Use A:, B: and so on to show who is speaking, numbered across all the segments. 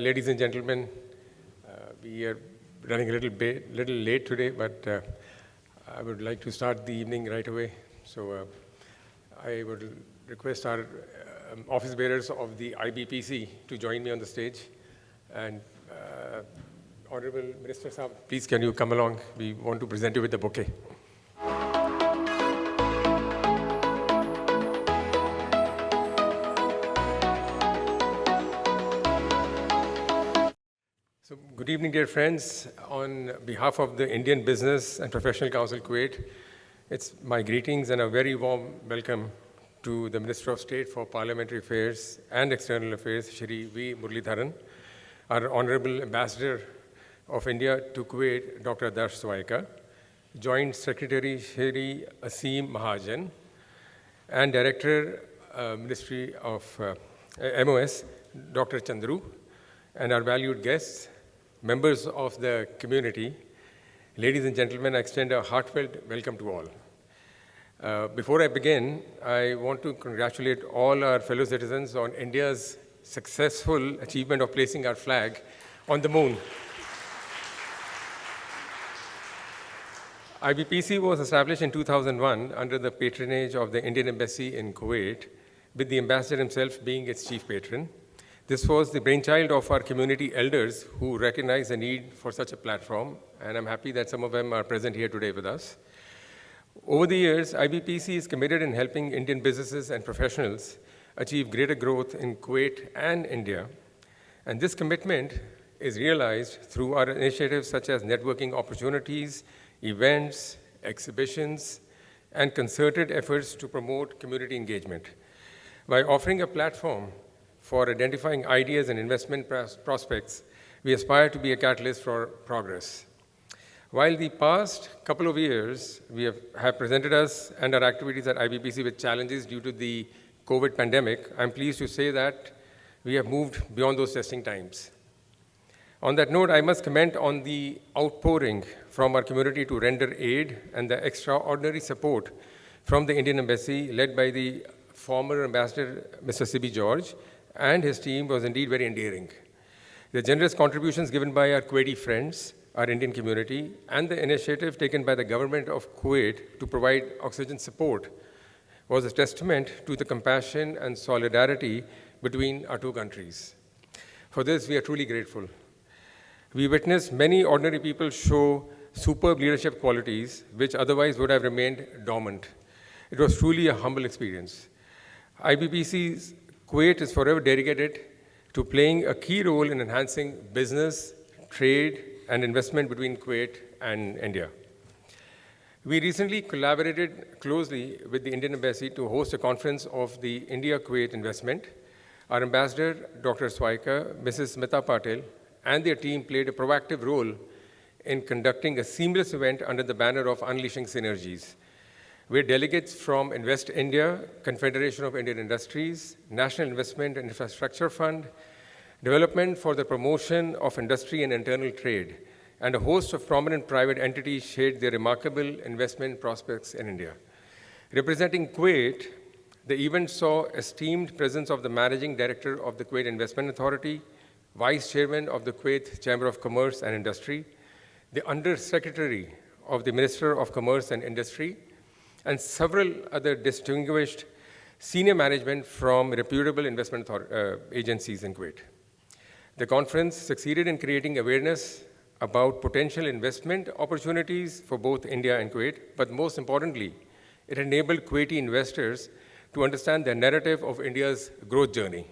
A: Ladies and gentlemen, we are running a little late today, but I would like to start the evening right away. So I would request our office bearers of the IBPC to join me on the stage. And Honorable Minister Saab, please can you come along? We want to present you with the bouquet. So, good evening, dear friends. On behalf of the Indian Business and Professional Council, Kuwait, it's my greetings and a very warm welcome to the Minister of State for Parliamentary Affairs and External Affairs, Shri Muraleedharan, our Honorable Ambassador of India to Kuwait, Dr. Swaika, Joint Secretary Shri Asim Mahajan, and Director, Ministry of MOS, Dr. Chandru, and our valued guests, members of the community. Ladies and gentlemen, I extend a heartfelt welcome to all. Before I begin, I want to congratulate all our fellow citizens on India's successful achievement of placing our flag on the moon. IBPC was established in 2001 under the patronage of the Indian Embassy in Kuwait, with the ambassador himself being its chief patron. This was the brainchild of our community elders who recognized the need for such a platform, and I'm happy that some of them are present here today with us. Over the years, IBPC is committed in helping Indian businesses and professionals achieve greater growth in Kuwait and India, and this commitment is realized through our initiatives such as networking opportunities, events, exhibitions, and concerted efforts to promote community engagement. By offering a platform for identifying ideas and investment prospects, we aspire to be a catalyst for progress. While the past couple of years have presented us and our activities at IBPC with challenges due to the COVID pandemic, I'm pleased to say that we have moved beyond those testing times. On that note, I must comment on the outpouring from our community to render aid and the extraordinary support from the Indian Embassy, led by the former Ambassador, Mr. C.B. George, and his team was indeed very endearing. The generous contributions given by our Kuwaiti friends, our Indian community, and the initiative taken by the government of Kuwait to provide oxygen support was a testament to the compassion and solidarity between our two countries. For this, we are truly grateful. We witnessed many ordinary people show superb leadership qualities which otherwise would have remained dormant. It was truly a humble experience. IBPC's Kuwait is forever dedicated to playing a key role in enhancing business, trade, and investment between Kuwait and India. We recently collaborated closely with the Indian Embassy to host a conference of the India-Kuwait investment. Our ambassador, Dr. Swaika, Mrs. Smita Patel, and their team played a proactive role in conducting a seamless event under the banner of Unleashing Synergies, where delegates from Invest India, Confederation of Indian Industries, National Investment and Infrastructure Fund, Development for the Promotion of Industry and Internal Trade, and a host of prominent private entities shared their remarkable investment prospects in India. Representing Kuwait, the event saw esteemed presence of the Managing Director of the Kuwait Investment Authority, Vice Chairman of the Kuwait Chamber of Commerce and Industry, the Under Secretary of the Minister of Commerce and Industry, and several other distinguished senior management from reputable investment agencies in Kuwait. The conference succeeded in creating awareness about potential investment opportunities for both India and Kuwait, but most importantly, it enabled Kuwaiti investors to understand the narrative of India's growth journey.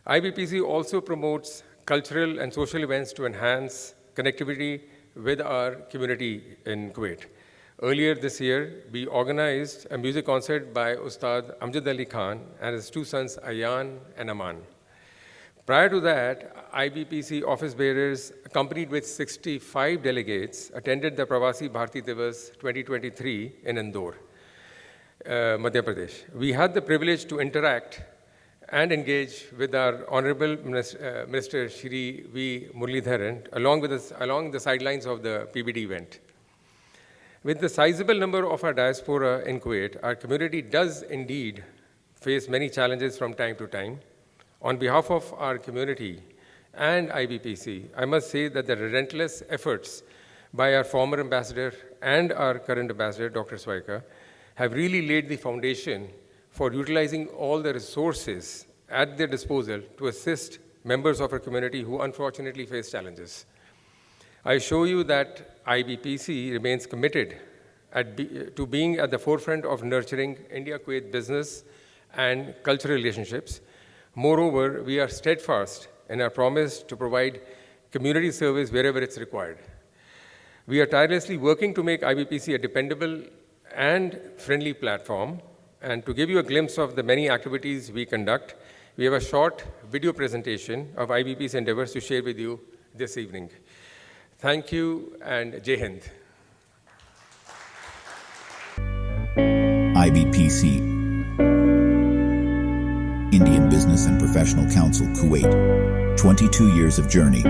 A: IBPC also promotes cultural and social events to enhance connectivity with our community in Kuwait. Earlier this year, we organized a music concert by Ustad Amjad Ali Khan and his two sons, Ayan and Aman. Prior to that, IBPC office bearers, accompanied with 65 delegates, attended the Pravasi Bharti Divas 2023 in Indore, Madhya Pradesh. We had the privilege to interact and engage with our Honorable Minister Shri Muraleedharan along the sidelines of the PBD event. With the sizable number of our diaspora in Kuwait, our community does indeed face many challenges from time to time. On behalf of our community, and IBPC, I must say that the relentless efforts by our former ambassador and our current ambassador, Dr. Swaika, have really laid the foundation for utilizing all the resources at their disposal to assist members of our community who unfortunately face challenges. I assure you that IBPC remains committed to being at the forefront of nurturing India-Kuwait business and cultural relationships. Moreover, we are steadfast in our promise to provide community service wherever it's required. We are tirelessly working to make IBPC a dependable and friendly platform. And to give you a glimpse of the many activities we conduct, we have a short video presentation of IBPC endeavors to share with you this evening. Thank you, and Jai Hind.
B: IBPC, Indian Business and Professional Council, Kuwait, 22 years of journey.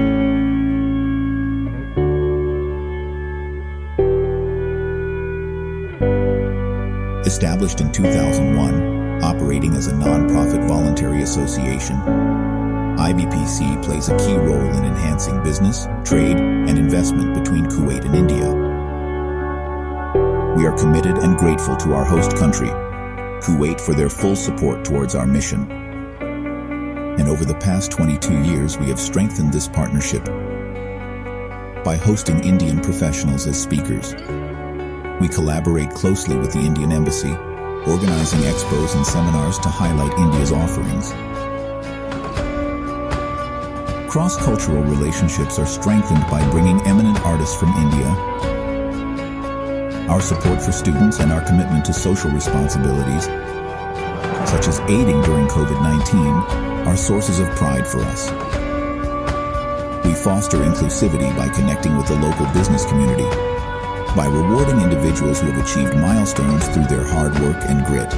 B: Established in 2001, operating as a non-profit voluntary association, IBPC plays a key role in enhancing business, trade, and investment between Kuwait and India. We are committed and grateful to our host country, Kuwait, for their full support towards our mission. And over the past 22 years, we have strengthened this partnership by hosting Indian professionals as speakers. We collaborate closely with the Indian Embassy, organizing expos and seminars to highlight India's offerings. Cross-cultural relationships are strengthened by bringing eminent artists from India. Our support for students and our commitment to social responsibilities, such as aiding during COVID-19, are sources of pride for us. We foster inclusivity by connecting with the local business community, by rewarding individuals who have achieved milestones through their hard work and grit.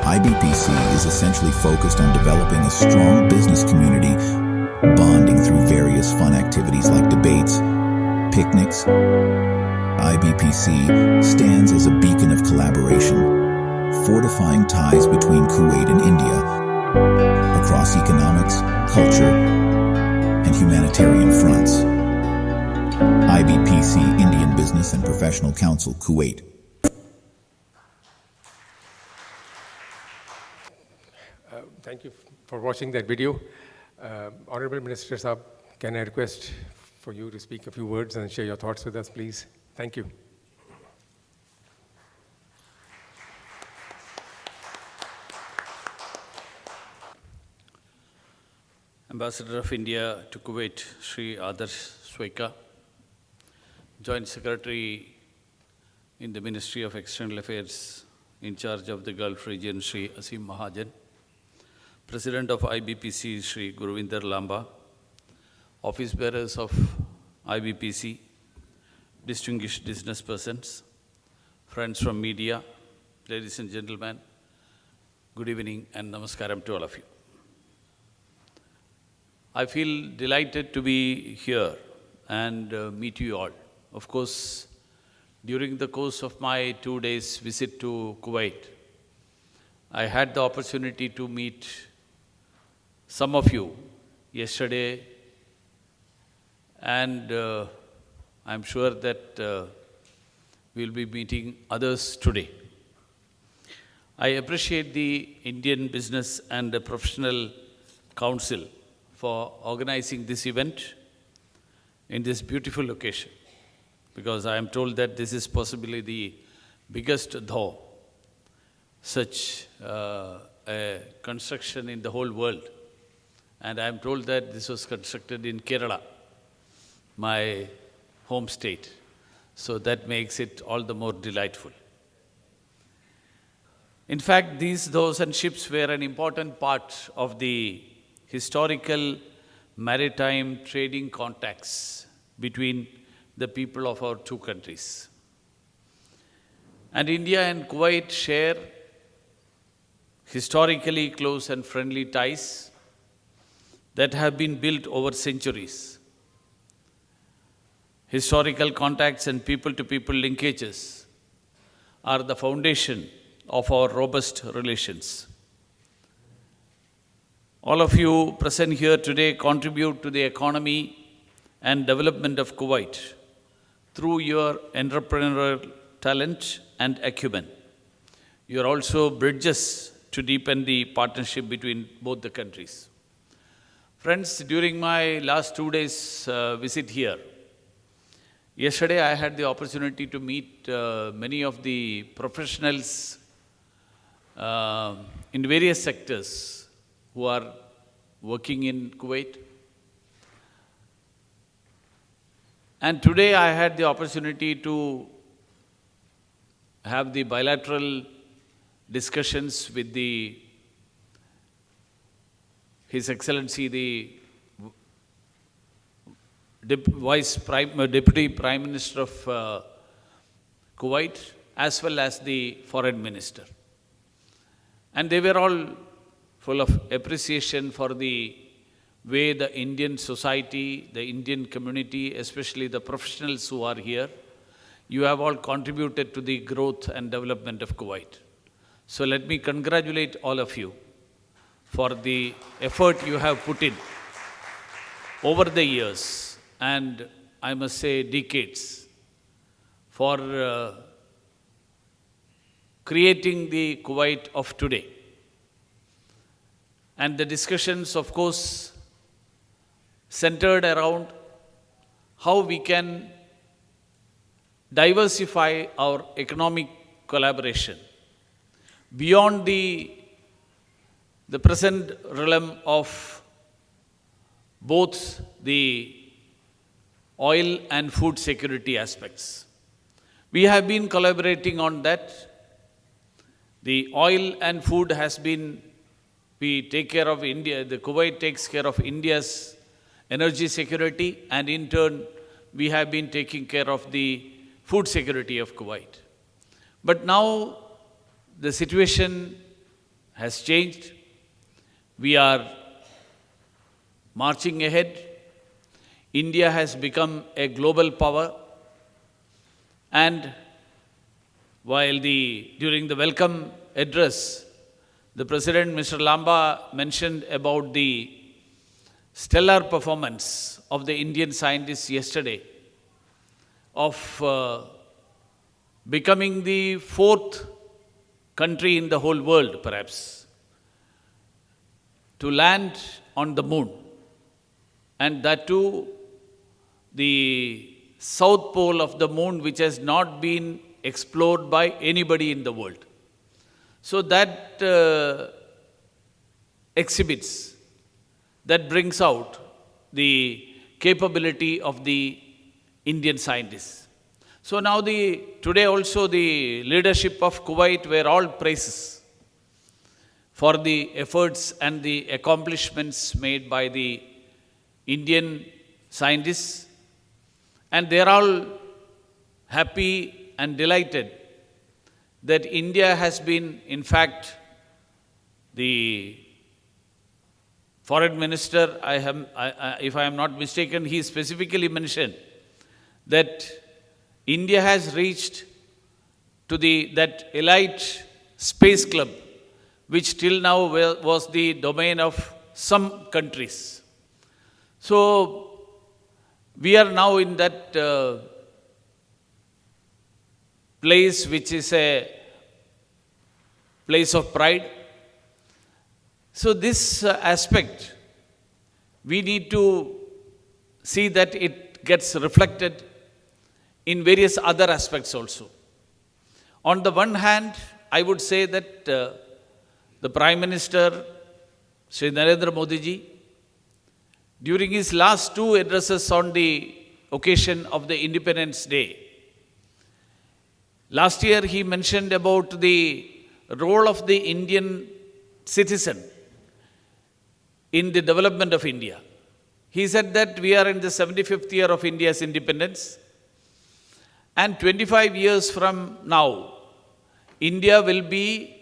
B: IBPC is essentially focused on developing a strong business community, bonding through various fun activities like debates, picnics. IBPC stands as a beacon of collaboration, fortifying ties between Kuwait and India across economics, culture, and humanitarian fronts. IBPC, Indian Business and Professional Council, Kuwait.
A: Thank you for watching that video. Honorable Minister Saab, can I request for you to speak a few words and share your thoughts with us, please? Thank you.
C: Ambassador of India to Kuwait, Shri Swaika, Joint Secretary in the Ministry of External Affairs in charge of the Gulf region, Shri Asim Mahajan, President of IBPC, Shri Guruvinder Lamba, office bearers of IBPC, distinguished business persons, friends from media, ladies and gentlemen, good evening and namaskaram to all of you. I feel delighted to be here and meet you all. Of course, during the course of my 2 days visit to Kuwait, I had the opportunity to meet some of you yesterday, and I'm sure that we'll be meeting others today. I appreciate the Indian Business and Professional Council for organizing this event in this beautiful location, because I am told that this is possibly the biggest such a construction in the whole world. And I am told that this was constructed in Kerala, my home state. So that makes it all the more delightful. In fact, these doors and ships were an important part of the historical maritime trading contacts between the people of our two countries. And India and Kuwait share historically close and friendly ties that have been built over centuries. Historical contacts and people-to-people linkages are the foundation of our robust relations. All of you present here today contribute to the economy and development of Kuwait through your entrepreneurial talent and acumen. You are also bridges to deepen the partnership between both the countries. Friends, during my last 2 days visit here, yesterday I had the opportunity to meet many of the professionals in various sectors who are working in Kuwait. And today I had the opportunity to have the bilateral discussions with His Excellency, the Deputy Prime Minister of Kuwait, as well as the Foreign Minister. And they were all full of appreciation for the way the Indian society, the Indian community, especially the professionals who are here, you have all contributed to the growth and development of Kuwait. So let me congratulate all of you for the effort you have put in over the years, and I must say decades, for creating the Kuwait of today. And the discussions, of course, centered around how we can diversify our economic collaboration beyond the present realm of both the oil and food security aspects. We have been collaborating on that. The oil and food has been, we take care of India, the Kuwait takes care of India's energy security, and in turn, we have been taking care of the food security of Kuwait. But now, the situation has changed. We are marching ahead. India has become a global power. And while during the welcome address, the President, Mr. Lamba, mentioned about the stellar performance of the Indian scientists yesterday of becoming the 4th country in the whole world, perhaps, to land on the moon. And that too, the south pole of the moon, which has not been explored by anybody in the world. So that exhibits, that brings out the capability of the Indian scientists. So now today also the leadership of Kuwait were all praises for the efforts and the accomplishments made by the Indian scientists. And they are all happy and delighted that India has been, in fact, the Foreign Minister, if I am not mistaken, he specifically mentioned that India has reached to that elite space club, which till now was the domain of some countries. So we are now in that place which is a place of pride. So this aspect, we need to see that it gets reflected in various other aspects also. On the one hand, I would say that the Prime Minister, Shri Narendra Modi ji, during his last 2 addresses on the occasion of the Independence Day, last year he mentioned about the role of the Indian citizen in the development of India. He said that we are in the 75th year of India's independence, and 25 years from now, India will be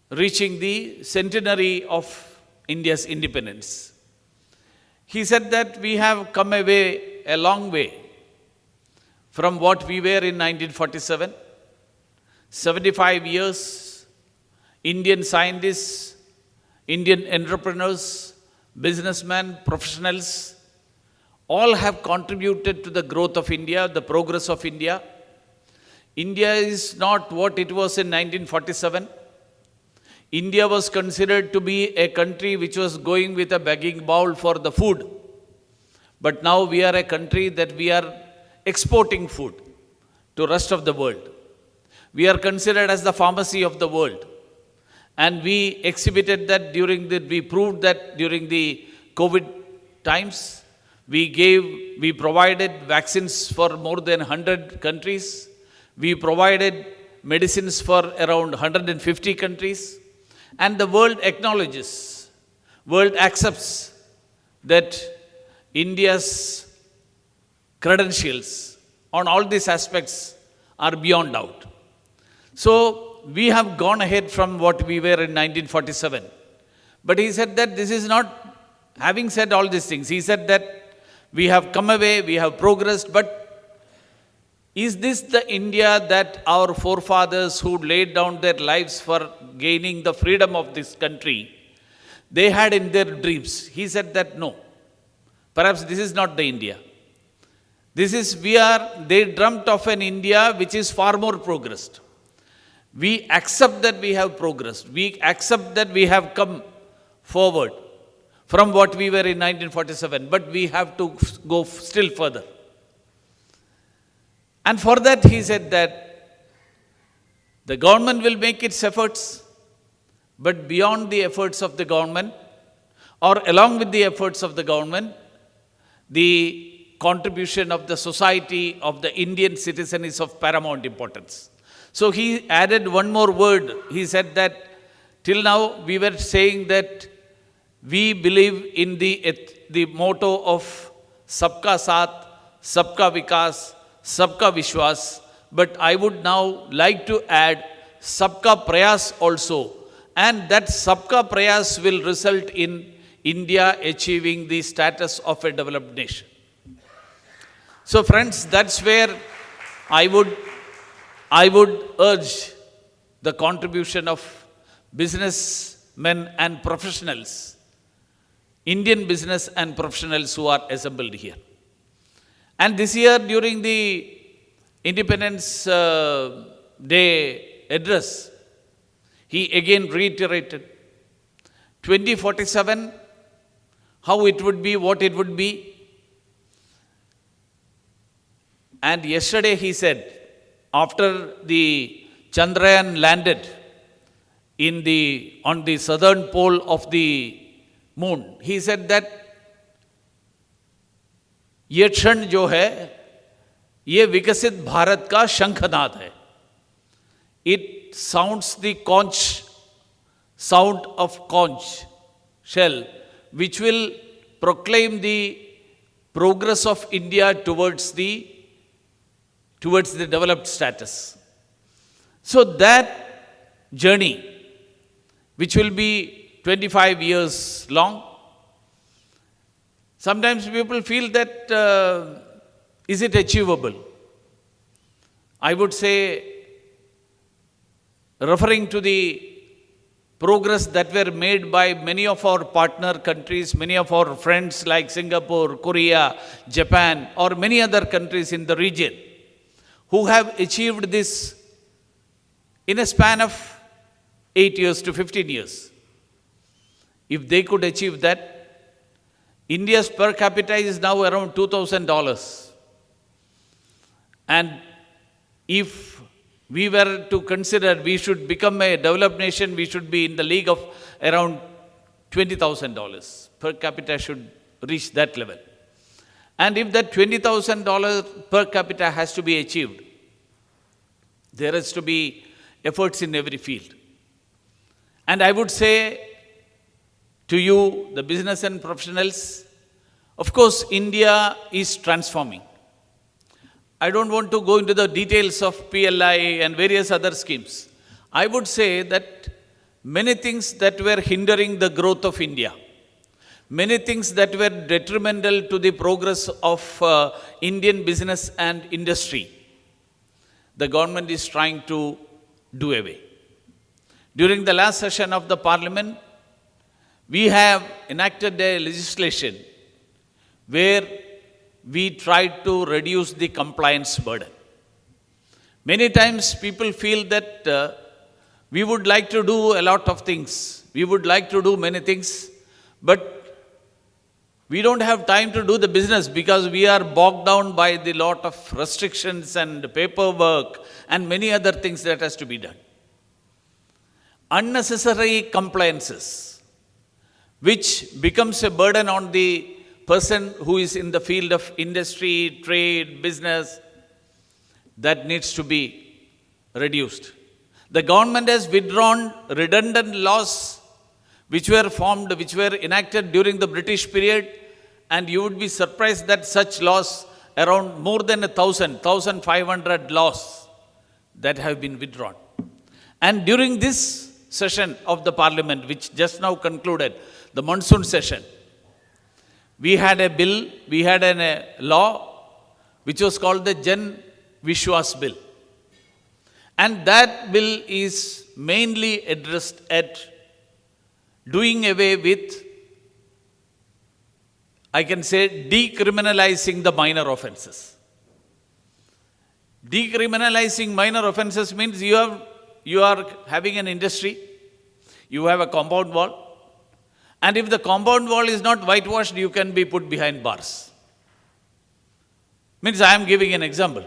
C: reaching the centenary of India's independence. He said that we have come a long way from what we were in 1947. 75 years, Indian scientists Indian entrepreneurs, businessmen, professionals, all have contributed to the growth of India, the progress of India. India is not what it was in 1947. India was considered to be a country which was going with a begging bowl for the food. But now we are a country that we are exporting food to the rest of the world. We are considered as the pharmacy of the world. And we exhibited that we proved that during the COVID times. We provided vaccines for more than 100 countries. We provided medicines for around 150 countries. And the world acknowledges, world accepts that India's credentials on all these aspects are beyond doubt. So we have gone ahead from what we were in 1947. But he said that this is not, having said all these things, he said that we have come away, we have progressed, but is this the India that our forefathers who laid down their lives for gaining the freedom of this country, they had in their dreams? He said that no. Perhaps this is not the India. They dreamt of an India which is far more progressed. We accept that we have progressed. We accept that we have come forward from what we were in 1947, but we have to go still further. And for that, he said that the government will make its efforts, but beyond the efforts of the government, or along with the efforts of the government, the contribution of the society, of the Indian citizen is of paramount importance. So he added one more word. He said that till now we were saying that we believe in the motto of Sabka Saath, Sabka Vikas, Sabka Vishwas, but I would now like to add Sabka Prayas also, and that Sabka Prayas will result in India achieving the status of a developed nation. So friends, that's where I would urge the contribution of businessmen and professionals, Indian business and professionals who are assembled here. And this year, during the Independence Day address, he again reiterated 2047, how it would be, what it would be. And yesterday he said, after the Chandrayaan landed on the southern pole of the moon, he said that ये क्षण जो है ये विकसित भारत का शंखनाद है. It sounds the conch sound of conch shell, which will proclaim the progress of India towards the developed status. So that journey, which will be 25 years long, sometimes people feel that, is it achievable? I would say, referring to the progress that were made by many of our partner countries, many of our friends like Singapore, Korea, Japan, or many other countries in the region, who have achieved this in a span of 8 years to 15 years. If they could achieve that, India's per capita is now around $2,000. And if we were to consider we should become a developed nation, we should be in the league of around $20,000. Per capita should reach that level. And if that $20,000 per capita has to be achieved, there has to be efforts in every field. And I would say to you, the business and professionals, of course, India is transforming. I don't want to go into the details of PLI and various other schemes. I would say that many things that were hindering the growth of India, many things that were detrimental to the progress of Indian business and industry, the government is trying to do away. During the last session of the Parliament, we have enacted a legislation where we tried to reduce the compliance burden. Many times people feel that we would like to do a lot of things. We would like to do many things, but we don't have time to do the business because we are bogged down by the lot of restrictions and paperwork and many other things that has to be done. Unnecessary compliances, which becomes a burden on the person who is in the field of industry, trade, business, that needs to be reduced. The government has withdrawn redundant laws which were formed, which were enacted during the British period, and you would be surprised that such laws, around more than 1,500 laws that have been withdrawn. And during this session of the Parliament, which just now concluded, the monsoon session, we had a bill, we had a law which was called the Jan Vishwas Bill. And that bill is mainly addressed at doing away with, I can say, decriminalizing the minor offenses. Decriminalizing minor offenses means you are having an industry, you have a compound wall, and if the compound wall is not whitewashed, you can be put behind bars. Means I am giving an example.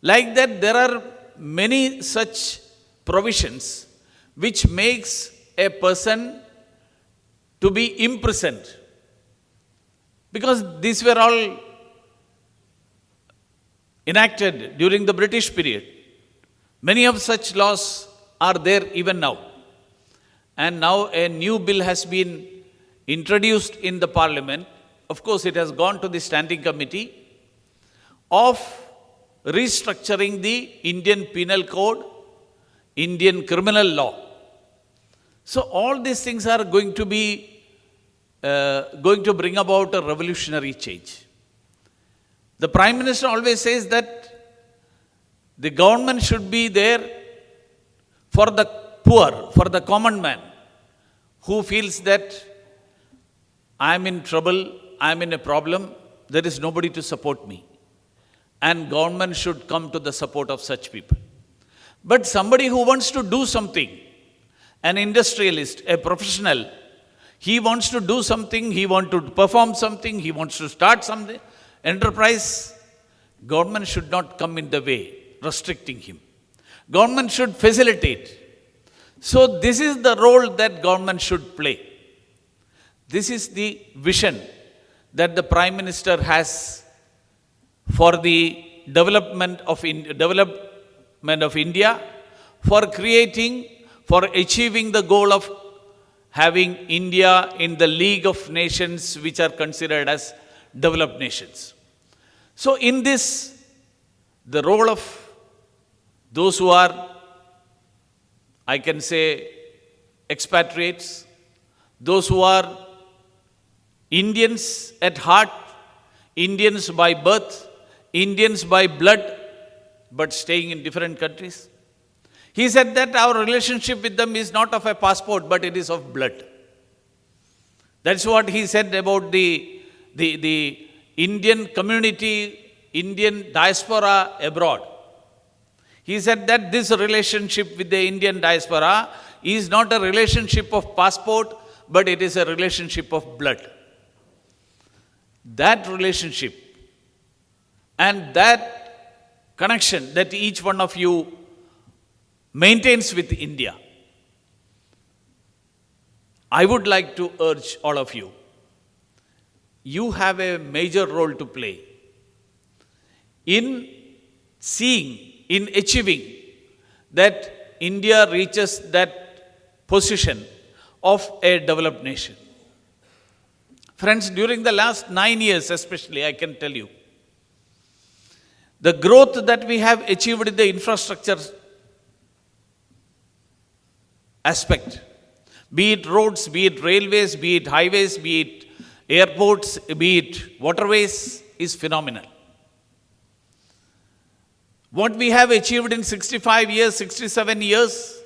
C: Like that, there are many such provisions which makes a person to be imprisoned. Because these were all enacted during the British period. Many of such laws are there even now. And now a new bill has been introduced in the Parliament. Of course, it has gone to the Standing Committee of restructuring the Indian Penal Code, Indian Criminal Law. So all these things are going to bring about a revolutionary change. The Prime Minister always says that the government should be there for the poor, for the common man who feels that I am in trouble, I am in a problem, there is nobody to support me. And government should come to the support of such people. But somebody who wants to do something, an industrialist, a professional, he wants to do something, he wants to perform something, he wants to start something, enterprise, government should not come in the way, restricting him. Government should facilitate. So this is the role that government should play. This is the vision that the Prime Minister has for the development of India, for achieving the goal of having India in the League of Nations which are considered as developed nations. So in this, the role of those who are, I can say, expatriates, those who are Indians at heart, Indians by birth, Indians by blood, but staying in different countries. He said that our relationship with them is not of a passport, but it is of blood. That's what he said about the Indian community, Indian diaspora abroad. He said that this relationship with the Indian diaspora is not a relationship of passport, but it is a relationship of blood. That relationship and that connection that each one of you maintains with India, I would like to urge all of you, you have a major role to play in seeing, in achieving that India reaches that position of a developed nation. Friends, during the last 9 years especially, I can tell you, the growth that we have achieved in the infrastructure aspect, be it roads, be it railways, be it highways, be it airports, be it waterways, is phenomenal. What we have achieved in 65 years, 67 years,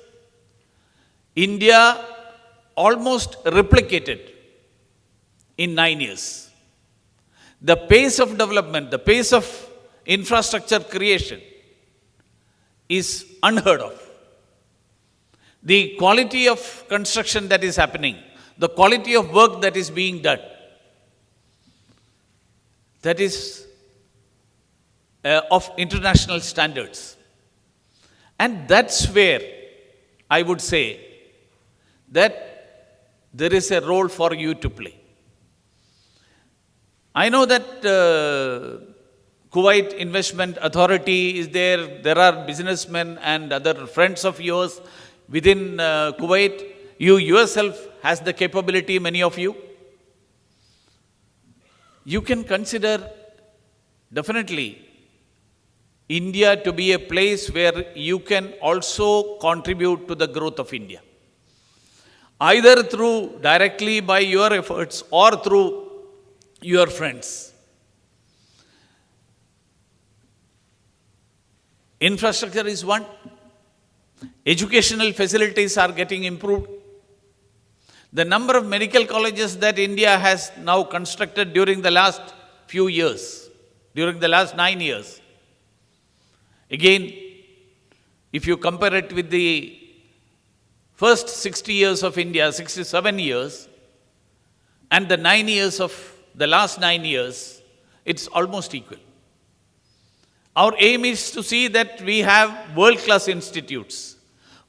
C: India almost replicated in 9 years. The pace of development, the pace of infrastructure creation is unheard of. The quality of construction that is happening, the quality of work that is being done, that is of international standards. And that's where I would say that there is a role for you to play. I know that Kuwait Investment Authority is there. There are businessmen and other friends of yours within Kuwait. You yourself has the capability, many of you. You can consider definitely India to be a place where you can also contribute to the growth of India. Either through directly by your efforts or through your friends. Infrastructure is one. Educational facilities are getting improved. The number of medical colleges that India has now constructed during the last few years, during the last 9 years. Again, if you compare it with the first 60 years of India, 67 years, and the 9 years of the last 9 years, it's almost equal. Our aim is to see that we have world-class institutes,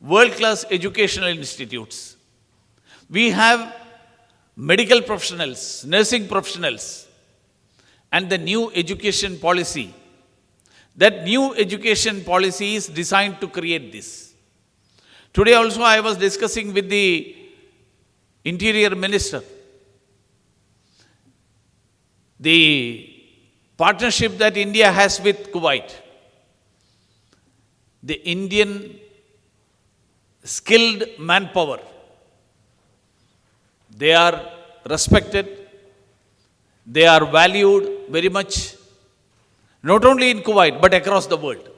C: world-class educational institutes. We have medical professionals, nursing professionals, and the new education policy. That new education policy is designed to create this. Today also I was discussing with the Interior Minister the partnership that India has with Kuwait. The Indian skilled manpower, they are respected, they are valued very much, not only in Kuwait, but across the world.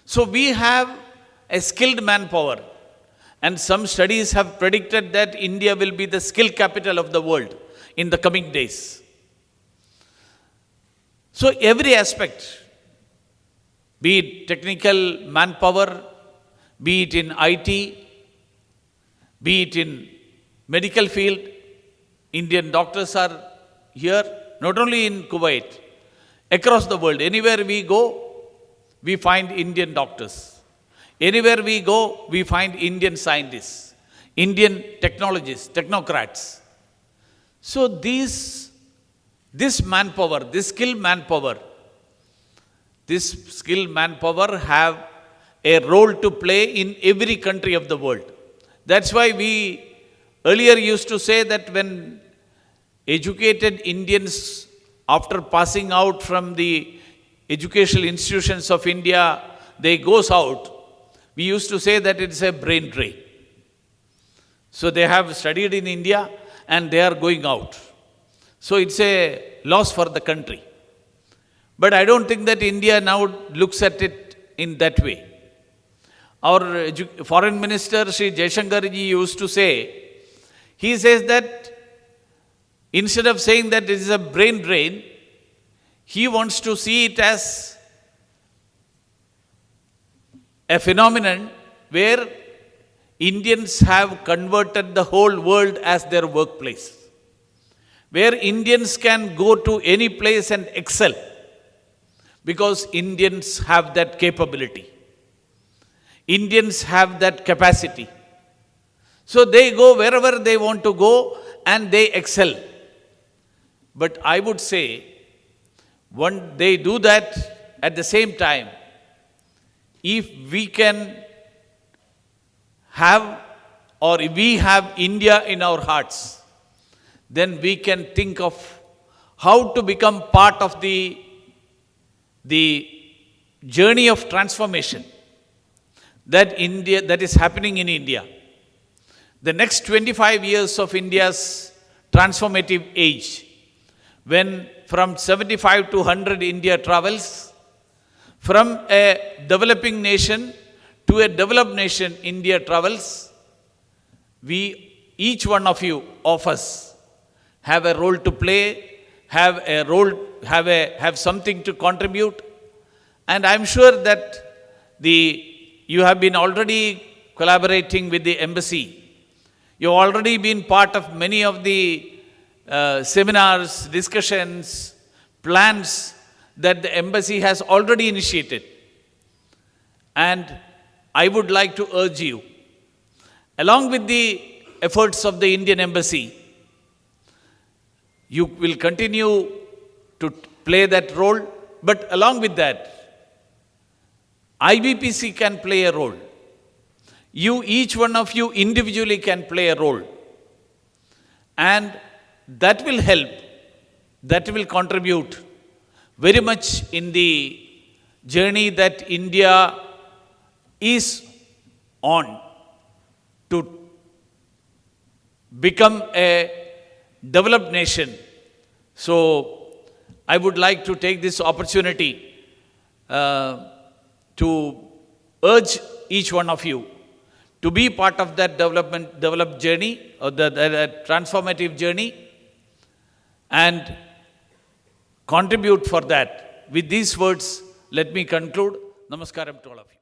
C: So we have a skilled manpower, and some studies have predicted that India will be the skill capital of the world in the coming days. So every aspect, be it technical manpower, be it in IT, be it in medical field, Indian doctors are here, not only in Kuwait, across the world. Anywhere we go, we find Indian doctors. Anywhere we go, we find Indian scientists, Indian technologists, technocrats. So this manpower, this skilled manpower have a role to play in every country of the world. That's why we earlier used to say that when educated Indians, after passing out from the educational institutions of India, they goes out, we used to say that it's a brain drain. So they have studied in India and they are going out. So it's a loss for the country. But I don't think that India now looks at it in that way. Our foreign minister, Shri Jaishankarji, used to say, he says that instead of saying that it is a brain drain, he wants to see it as a phenomenon where Indians have converted the whole world as their workplace, where Indians can go to any place and excel because Indians have that capability. Indians have that capacity. So they go wherever they want to go and they excel. But I would say, when they do that, at the same time, if we can have, or if we have India in our hearts, then we can think of how to become part of the journey of transformation that is happening in India. The next 25 years of India's transformative age, when from 75 to 100 India travels, from a developing nation to a developed nation India travels, we each one of you, of us, have a role to play, have something to contribute. And I'm sure that you have been already collaborating with the embassy. You've already been part of many of the seminars, discussions, plans that the embassy has already initiated. And I would like to urge you, along with the efforts of the Indian embassy, you will continue to play that role, but along with that, IBPC can play a role. Each one of you individually can play a role. And that will help, that will contribute very much in the journey that India is on to become a developed nation. So I would like to take this opportunity to urge each one of you to be part of that developed journey, or that transformative journey, and contribute for that. With these words, let me conclude. Namaskaram to all of you.